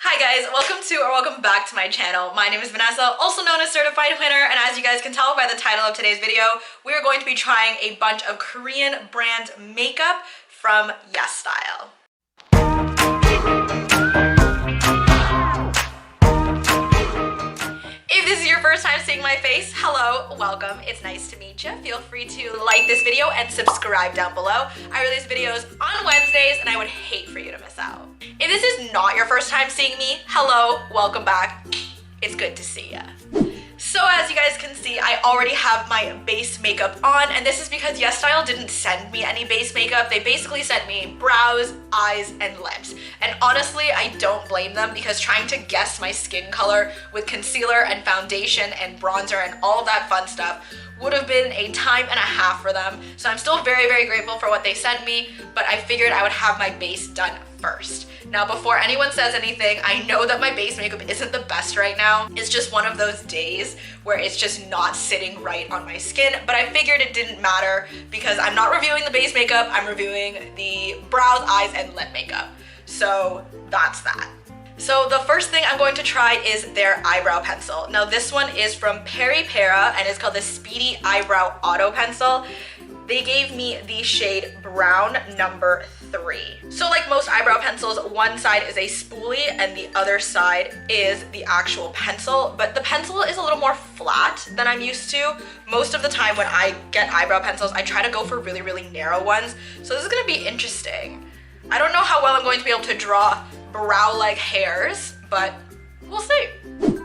Hi guys, welcome back to my channel. My name is Vanessa, also known as Certified Huynner, and as you guys can tell by the title of today's video, we are going to be trying a bunch of Korean brand makeup from YesStyle. If this is your first time seeing my face, hello, welcome, it's nice to meet you. Feel free to like this video and subscribe down below. I release videos on Wednesdays and I would hate for you to miss out. If this is not your first time seeing me, hello, welcome back. It's good to see ya. So as you guys can see, I already have my base makeup on, and this is because YesStyle didn't send me any base makeup. They basically sent me brows, eyes, and lips. And honestly, I don't blame them because trying to guess my skin color with concealer and foundation and bronzer and all of that fun stuff would have been a time and a half for them. So I'm still very, very grateful for what they sent me, but I figured I would have my base done first. Now, before anyone says anything, I know that my base makeup isn't the best right now. It's just one of those days where it's just not sitting right on my skin, but I figured it didn't matter because I'm not reviewing the base makeup, I'm reviewing the brows, eyes, and lip makeup. So that's that. So the first thing I'm going to try is their eyebrow pencil. Now this one is from Peripera and it's called the Speedy Eyebrow Auto Pencil. They gave me the shade Brown number 3. So like most eyebrow pencils, one side is a spoolie and the other side is the actual pencil, but the pencil is a little more flat than I'm used to. Most of the time when I get eyebrow pencils, I try to go for really, really narrow ones. So this is gonna be interesting. I don't know how well I'm going to be able to draw brow-like hairs, but we'll see.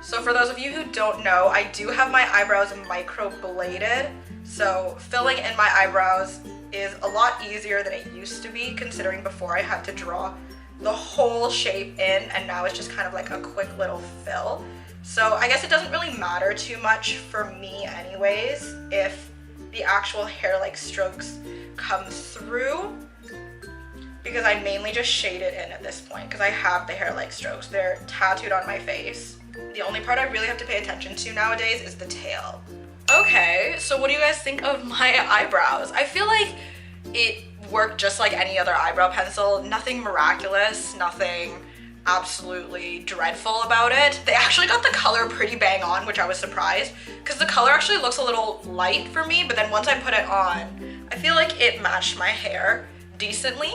So for those of you who don't know, I do have my eyebrows microbladed. So filling in my eyebrows is a lot easier than it used to be, considering before I had to draw the whole shape in and now it's just kind of like a quick little fill. So I guess it doesn't really matter too much for me anyways if the actual hair-like strokes come through, because I mainly just shade it in at this point because I have the hair-like strokes. They're tattooed on my face. The only part I really have to pay attention to nowadays is the tail. Okay, so what do you guys think of my eyebrows? I feel like it worked just like any other eyebrow pencil. Nothing miraculous, nothing absolutely dreadful about it. They actually got the color pretty bang on, which I was surprised because the color actually looks a little light for me, but then once I put it on, I feel like it matched my hair decently.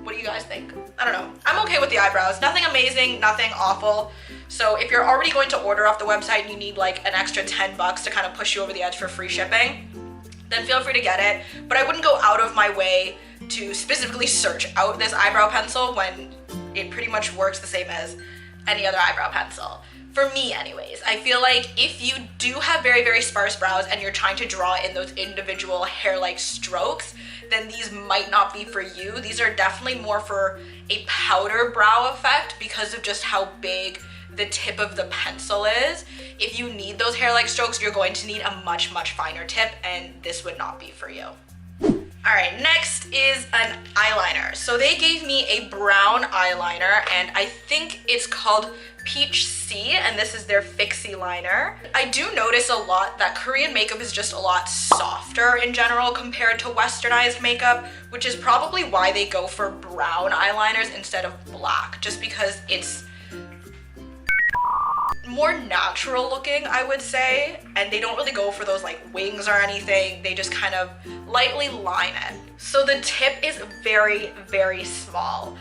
What do you guys think? I don't know. I'm okay with the eyebrows. Nothing amazing, nothing awful. So if you're already going to order off the website and you need like an extra 10 bucks to kind of push you over the edge for free shipping, then feel free to get it. But I wouldn't go out of my way to specifically search out this eyebrow pencil when it pretty much works the same as any other eyebrow pencil. For me anyways, I feel like if you do have very, very sparse brows and you're trying to draw in those individual hair-like strokes, then these might not be for you. These are definitely more for a powder brow effect because of just how big the tip of the pencil is. If you need those hair-like strokes, you're going to need a much, much finer tip, and this would not be for you. All right, next is an eyeliner. So they gave me a brown eyeliner, and I think it's called Peach C, and this is their fixie liner. I do notice a lot that Korean makeup is just a lot softer in general compared to westernized makeup, which is probably why they go for brown eyeliners instead of black, just because it's more natural looking, I would say, and they don't really go for those like wings or anything. They just kind of lightly line it. So the tip is very, very small.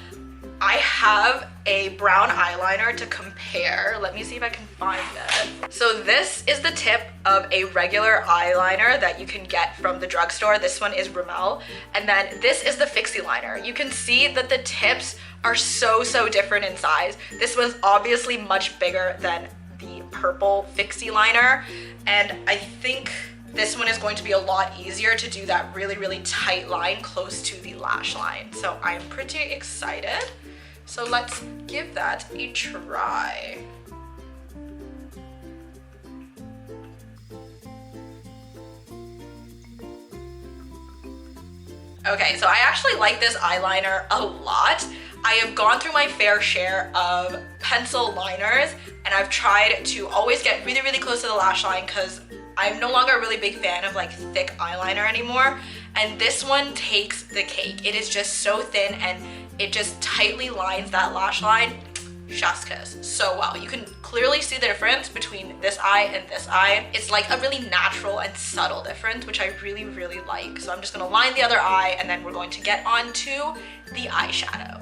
I have a brown eyeliner to compare. Let me see if I can find it. So this is the tip of a regular eyeliner that you can get from the drugstore. This one is Rimmel. And then this is the fixie liner. You can see that the tips are so different in size. This one's obviously much bigger than the purple fixie liner. And I think this one is going to be a lot easier to do that really, really tight line close to the lash line. So I'm pretty excited. So let's give that a try. Okay, so I actually like this eyeliner a lot. I have gone through my fair share of pencil liners and I've tried to always get really, really close to the lash line because I'm no longer a really big fan of like thick eyeliner anymore. And this one takes the cake. It is just so thin and it just tightly lines that lash line. chef's kiss so well. You can clearly see the difference between this eye and this eye. It's like a really natural and subtle difference, which I really, really like. So I'm just gonna line the other eye and then we're going to get onto the eyeshadow.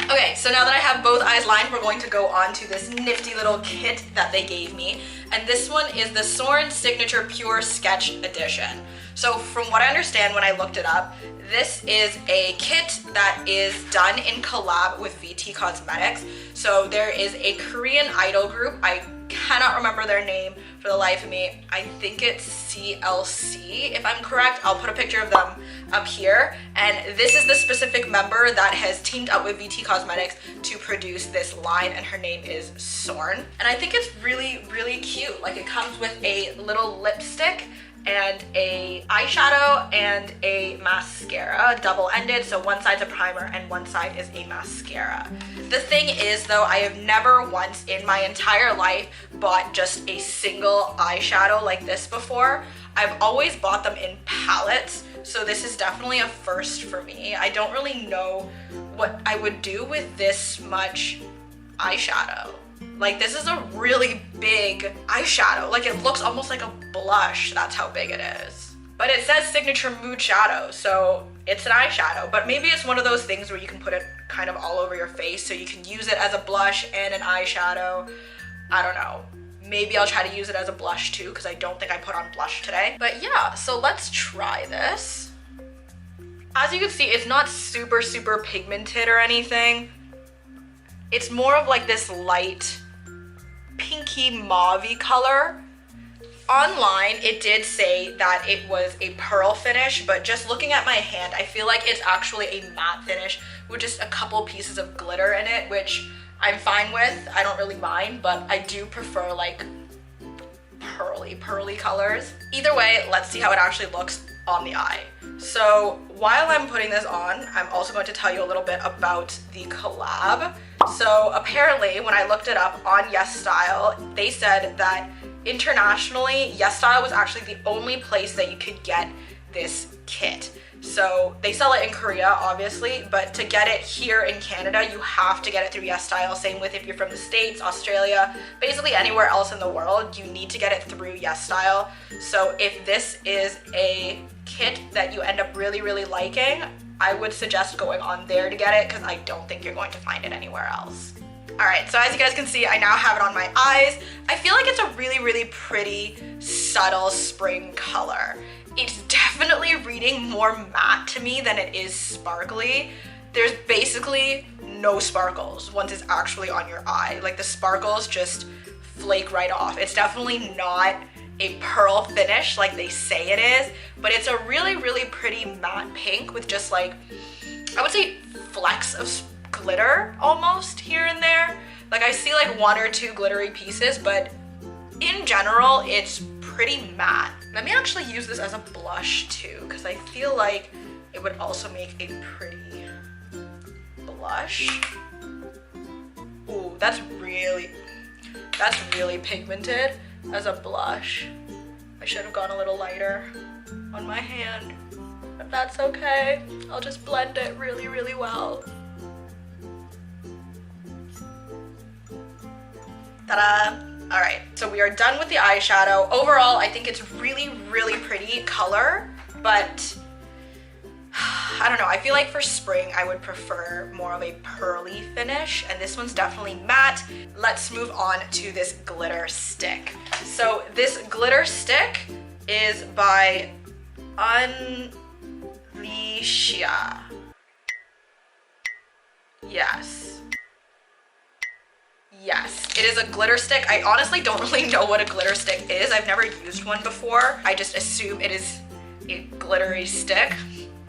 Okay, so now that I have both eyes lined, we're going to go on to this nifty little kit that they gave me. And this one is the Soren Signature Pure Sketch Edition. So from what I understand when I looked it up, this is a kit that is done in collab with VT Cosmetics. So there is a Korean idol group. I cannot remember their name for the life of me. I think it's CLC, if I'm correct. I'll put a picture of them up here. And this is the specific member that has teamed up with VT Cosmetics to produce this line, and her name is Soren. And I think it's really, really cute. Like, it comes with a little lipstick and a eyeshadow and a mascara, double-ended, so one side's a primer and one side is a mascara. The thing is though, I have never once in my entire life bought just a single eyeshadow like this before. I've always bought them in palettes, so this is definitely a first for me. I don't really know what I would do with this much eyeshadow. Like, this is a really big eyeshadow. Like, it looks almost like a blush. That's how big it is. But it says Signature Mood Shadow, so it's an eyeshadow. But maybe it's one of those things where you can put it kind of all over your face, so you can use it as a blush and an eyeshadow. I don't know. Maybe I'll try to use it as a blush too, because I don't think I put on blush today. But yeah, so let's try this. As you can see, it's not super, super pigmented or anything. It's more of like this light pinky mauve-y color. Online, it did say that it was a pearl finish, but just looking at my hand, I feel like it's actually a matte finish with just a couple pieces of glitter in it, which I'm fine with. I don't really mind, but I do prefer like pearly colors. Either way, let's see how it actually looks on the eye. So while I'm putting this on, I'm also going to tell you a little bit about the collab. So apparently, when I looked it up on YesStyle, they said that internationally, YesStyle was actually the only place that you could get this kit. So they sell it in Korea, obviously, but to get it here in Canada, you have to get it through YesStyle. Same with if you're from the States, Australia, basically anywhere else in the world, you need to get it through YesStyle. So if this is a kit that you end up really, really liking, I would suggest going on there to get it, because I don't think you're going to find it anywhere else. Alright, so as you guys can see, I now have it on my eyes. I feel like it's a really, really pretty, subtle spring color. It's definitely reading more matte to me than it is sparkly. There's basically no sparkles once it's actually on your eye. Like, the sparkles just flake right off. It's definitely not a pearl finish like they say it is, but it's a really, really pretty matte pink with just like, I would say flecks of glitter almost here and there. Like, I see like one or two glittery pieces, but in general, it's pretty matte. Let me actually use this as a blush too, because I feel like it would also make a pretty blush. Ooh, that's really pigmented as a blush. I should have gone a little lighter on my hand, but that's okay. I'll just blend it really, really well. Ta-da! Alright, so we are done with the eyeshadow. Overall, I think it's really, really pretty color, but I don't know, I feel like for spring I would prefer more of a pearly finish, and this one's definitely matte. Let's move on to this glitter stick. So this glitter stick is by Unleashia. Yes, it is a glitter stick. I honestly don't really know what a glitter stick is. I've never used one before. I just assume it is a glittery stick.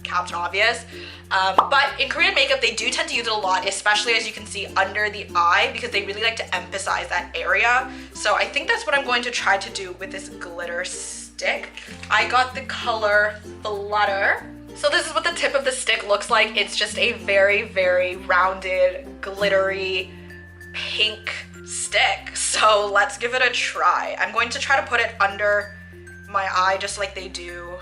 Captain obvious. But in Korean makeup, they do tend to use it a lot, especially as you can see under the eye, because they really like to emphasize that area. So I think that's what I'm going to try to do with this glitter stick. I got the color Flutter. So this is what the tip of the stick looks like. It's just a very, very rounded, glittery, pink stick. So let's give it a try. I'm going to try to put it under my eye just like they do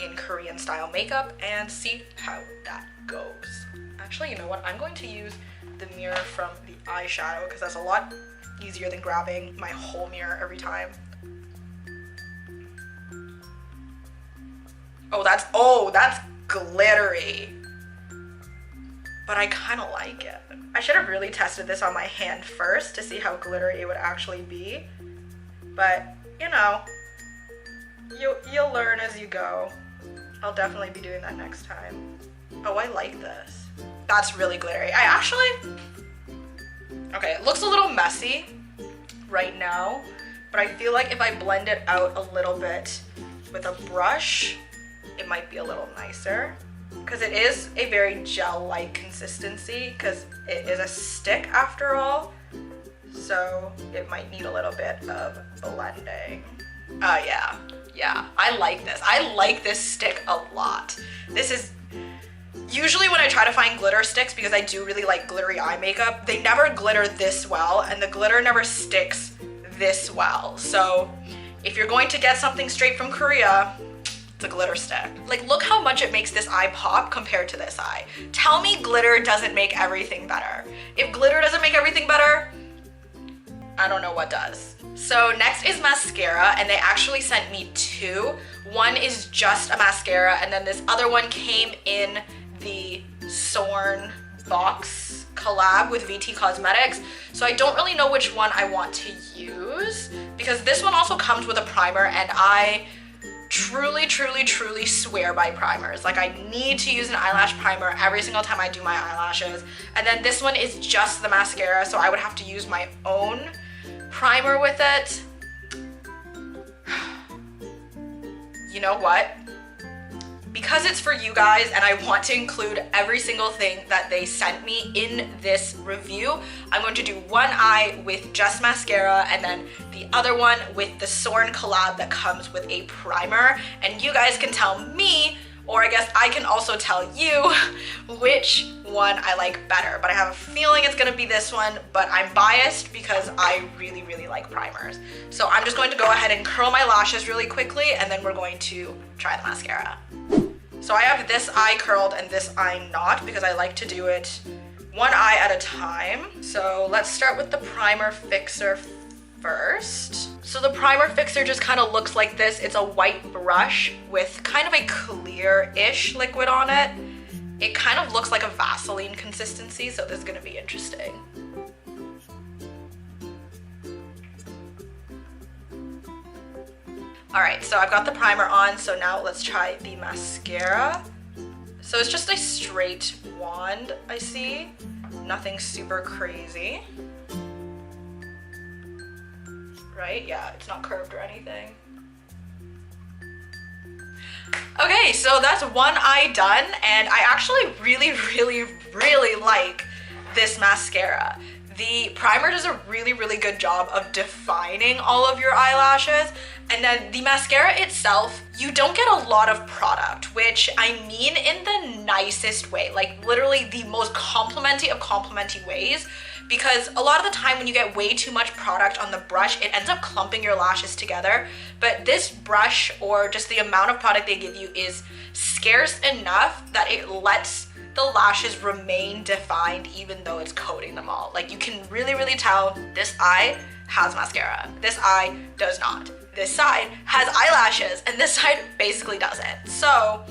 in Korean style makeup and see how that goes. Actually, you know what? I'm going to use the mirror from the eyeshadow because that's a lot easier than grabbing my whole mirror every time. Oh, that's glittery. But I kind of like it. I should have really tested this on my hand first to see how glittery it would actually be. But, you know, you'll learn as you go. I'll definitely be doing that next time. Oh, I like this. That's really glittery. Okay, it looks a little messy right now, but I feel like if I blend it out a little bit with a brush, it might be a little nicer. Because it is a very gel-like consistency, because it is a stick after all. So it might need a little bit of blending. Yeah, I like this. I like this stick a lot. This is, usually when I try to find glitter sticks, because I do really like glittery eye makeup, they never glitter this well, and the glitter never sticks this well. So if you're going to get something straight from Korea, it's a glitter stick. Like, look how much it makes this eye pop compared to this eye. Tell me glitter doesn't make everything better. If glitter doesn't make everything better, I don't know what does. So next is mascara, and they actually sent me two. One is just a mascara, and then this other one came in the Sorn box collab with VT Cosmetics. So I don't really know which one I want to use, because this one also comes with a primer, and I truly swear by primers. Like, I need to use an eyelash primer every single time I do my eyelashes. And then this one is just the mascara, so I would have to use my own primer with it. You know what? Because it's for you guys and I want to include every single thing that they sent me in this review, I'm going to do one eye with just mascara and then the other one with the Sorn collab that comes with a primer. And you guys can tell me, or I guess I can also tell you, which one I like better. But I have a feeling it's gonna be this one, but I'm biased because I really like primers. So I'm just going to go ahead and curl my lashes really quickly, and then we're going to try the mascara. So I have this eye curled and this eye not, because I like to do it one eye at a time. So let's start with the primer fixer first. So the primer fixer just kind of looks like this. It's a white brush with kind of a clear-ish liquid on it. It kind of looks like a Vaseline consistency, so this is gonna be interesting. All right, so I've got the primer on, so now let's try the mascara. So it's just a straight wand, I see. Nothing super crazy. Right? Yeah, it's not curved or anything. Okay, so that's one eye done, and I actually really like this mascara. The primer does a really good job of defining all of your eyelashes, and then the mascara itself, you don't get a lot of product, which I mean in the nicest way, like literally the most complimenty of complimenty ways, because a lot of the time when you get way too much product on the brush, it ends up clumping your lashes together. But this brush, or just the amount of product they give you, is scarce enough that it lets the lashes remain defined even though it's coating them all. Like, you can really tell this eye has mascara, this eye does not. This side has eyelashes and this side basically doesn't. So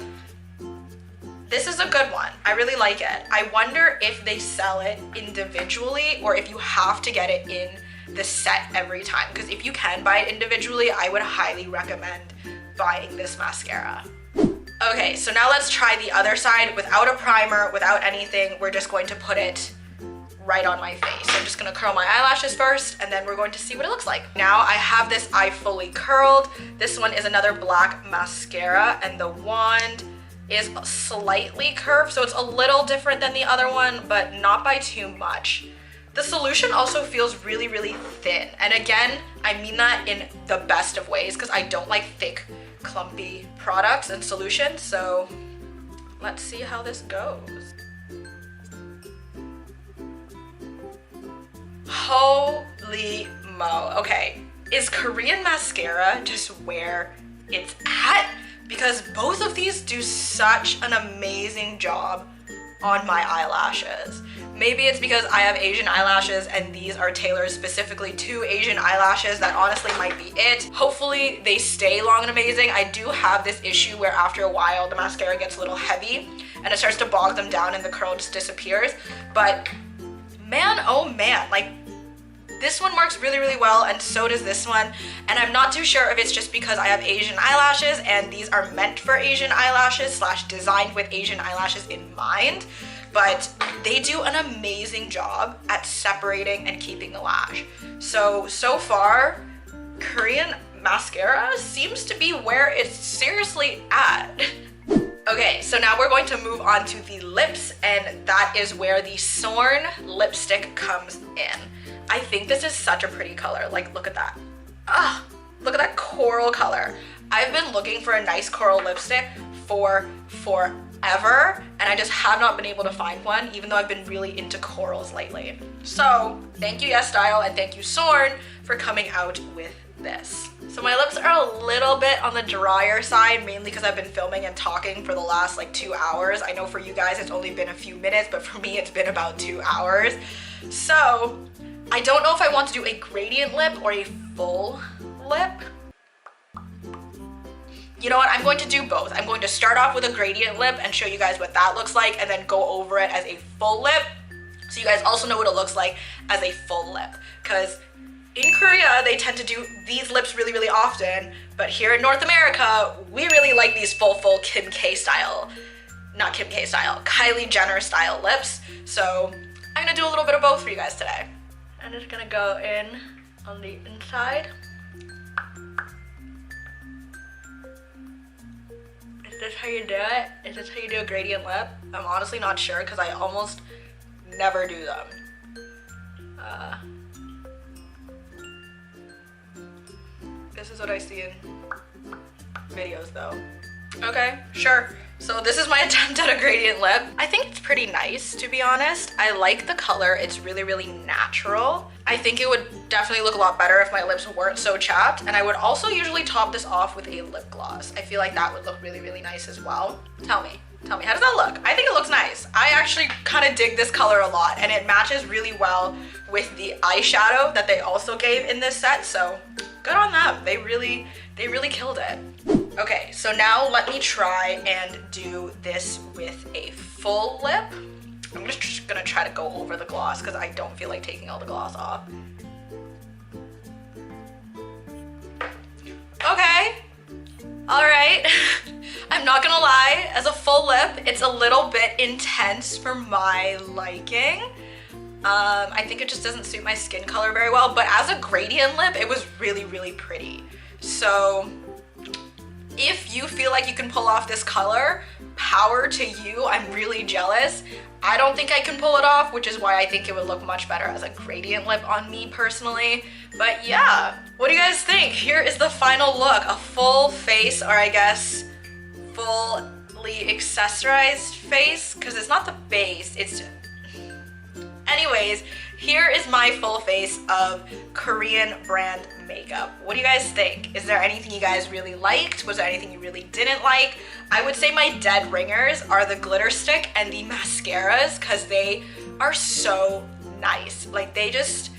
this is a good one. I really like it. I wonder if they sell it individually or if you have to get it in the set every time. Because if you can buy it individually, I would highly recommend buying this mascara. Okay, so now let's try the other side without a primer, without anything. We're just going to put it right on my face. So I'm just gonna curl my eyelashes first, and then we're going to see what it looks like. Now I have this eye fully curled. This one is another black mascara, and the wand is slightly curved, so it's a little different than the other one, but not by too much. The solution also feels really thin, and again, I mean that in the best of ways, because I don't like thick, clumpy products and solutions. So let's see how this goes. Holy mo. Okay, is Korean mascara just where it's at? Because both of these do such an amazing job on my eyelashes. Maybe it's because I have Asian eyelashes and these are tailored specifically to Asian eyelashes. That honestly might be it. Hopefully they stay long and amazing. I do have this issue where after a while the mascara gets a little heavy and it starts to bog them down and the curl just disappears. But man, oh man, like this one works really, really well, and so does this one. And I'm not too sure if it's just because I have Asian eyelashes and these are meant for Asian eyelashes slash designed with Asian eyelashes in mind, but they do an amazing job at separating and keeping the lash. So far, Korean mascara seems to be where it's seriously at. Okay, so now we're going to move on to the lips, and that is where the Sorn lipstick comes in. I think this is such a pretty color. Like, look at that. Ah, look at that coral color. I've been looking for a nice coral lipstick for forever, and I just have not been able to find one, even though I've been really into corals lately. So thank you YesStyle and thank you Sorn for coming out with this. So my lips are a little bit on the drier side, mainly because I've been filming and talking for the last like 2 hours. I know for you guys it's only been a few minutes, but for me it's been about 2 hours. So I don't know if I want to do a gradient lip or a full lip. You know what, I'm going to do both. I'm going to start off with a gradient lip and show you guys what that looks like, and then go over it as a full lip, so you guys also know what it looks like as a full lip. Because in Korea, they tend to do these lips really, really often, but here in North America, we really like these full Kim K style, not Kim K style, Kylie Jenner style lips. So I'm gonna do a little bit of both for you guys today. I'm just gonna go in on the inside. Is this how you do it? Is this how you do a gradient lip? I'm honestly not sure because I almost never do them. This is what I see in videos though. Okay, sure. So this is my attempt at a gradient lip. I think it's pretty nice, to be honest. I like the color. It's really, really natural. I think it would definitely look a lot better if my lips weren't so chapped. And I would also usually top this off with a lip gloss. I feel like that would look really, really nice as well. Tell me, how does that look? I think it looks nice. I actually kind of dig this color a lot, and it matches really well with the eyeshadow that they also gave in this set. So good on them. They really killed it. Okay, so now let me try and do this with a full lip. I'm just gonna try to go over the gloss because I don't feel like taking all the gloss off. Okay, all right. I'm not gonna lie, as a full lip, it's a little bit intense for my liking. I think it just doesn't suit my skin color very well, but as a gradient lip, it was really, really pretty. So if you feel like you can pull off this color, power to you. I'm really jealous. I don't think I can pull it off, which is why I think it would look much better as a gradient lip on me personally. But yeah, what do you guys think? Here is the final look, a full face, or I guess fully accessorized face, because it's not the base, it's anyways, here is my full face of Korean brand makeup. What do you guys think? Is there anything you guys really liked? Was there anything you really didn't like? I would say my dead ringers are the glitter stick and the mascaras, because they are so nice. Like, they just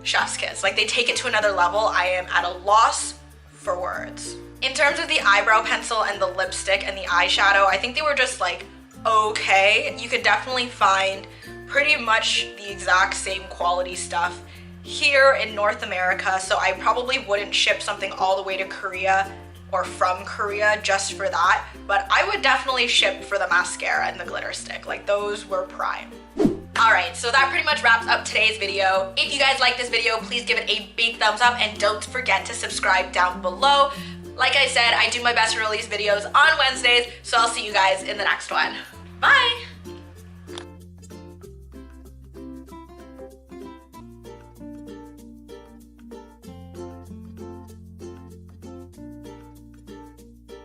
chef's kiss. Like, they take it to another level. I am at a loss for words. In terms of the eyebrow pencil and the lipstick and the eyeshadow, I think they were just like okay. You could definitely find pretty much the exact same quality stuff here in North America, so I probably wouldn't ship something all the way to Korea or from Korea just for that, but I would definitely ship for the mascara and the glitter stick. Like, those were prime. Alright, so that pretty much wraps up today's video. If you guys like this video, please give it a big thumbs up and don't forget to subscribe down below. Like I said, I do my best to release videos on Wednesdays, so I'll see you guys in the next one. Bye!